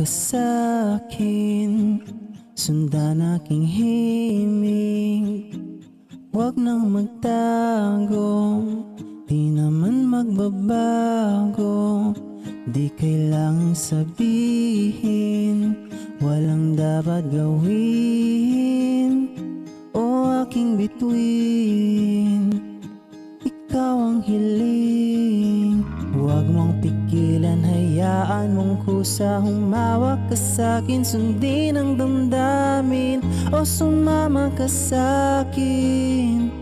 ka sa'kin, sundan aking himig. Huwag nang magtago, di naman magbabago. Di kailangang sabihin, walang dapat gawin o aking bituin. Ikaw ang hiling, huwag mong pigilan, hayaan mong kusa. Humawak ka sa'kin, sundin ang damdamin, o sumama ka sa'kin.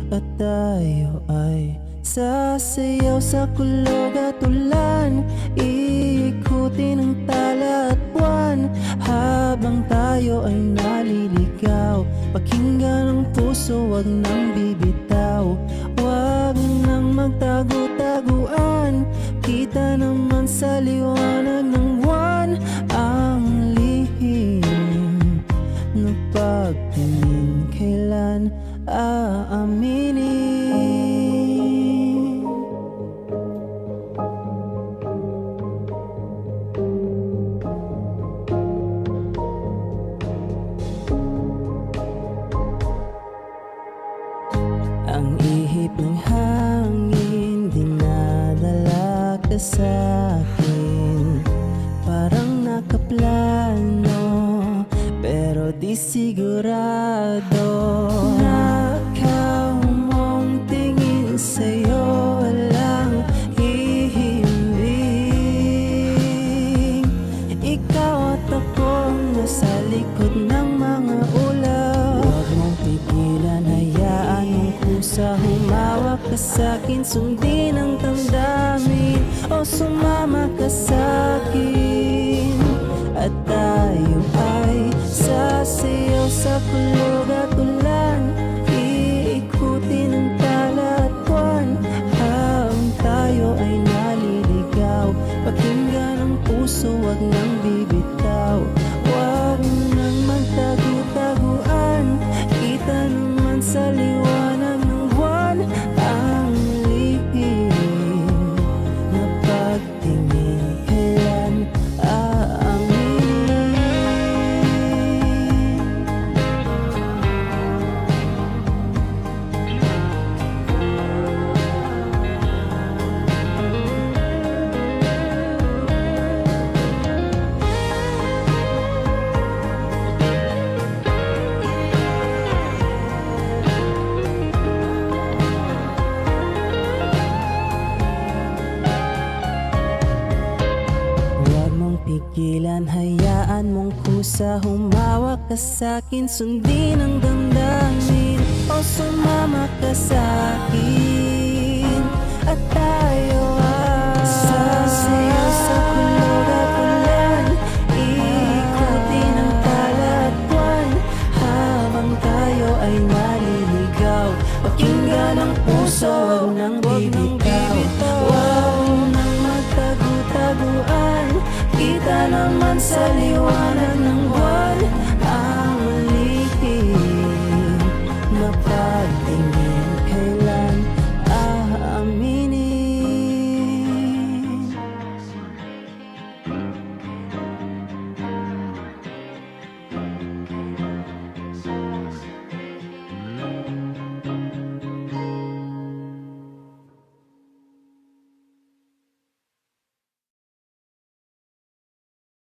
At tayo ay sasayaw sa kulog at ulan, iikutin ang tala at buwan, habang tayo ay naliligaw. Pakinggan ang puso, wag nang bibitaw. Wag nang magtago-taguan, kita naman sa liwanag ng buwan ang lihim na pagtingin kailan aaminin. Ang ihip ng hangin dinadala ka sa'kin, parang nakaplano pero di sigurado. Nakaw mong tingin sa'yo, walang hihimbing. Ikaw at akong nasa likod ng mga ulap. Huwag mong pigilan, hayaan mong kusa. Humawak ka sa'kin, sundin ang damdamin, o sumama ka sa'kin. At tayo ay sasayaw sa kulog at ulan, iikutin ang tala at buwan, habang tayo ay naliligaw. Pakinggan ang puso, wag nang bibitaw. Wag nang magtago-taguan, kita naman sa liwanag ng buwan ang lihim na pagtingin kailan aaminin. Huwag mong pigilan, hayaan mong kusa. Humawak ka sa'kin, sundin ang damdamin, o sumama ka sa'kin. At tayo ay sasayaw sa kulog at ulan, iikutin ang tala at buwan, habang tayo ay naliligaw. Pakinggan ang puso, wag nang bibitaw. Wag nang magtago-taguan, kita naman sa liwanag ng buwan ang lihim na pagtingin kailan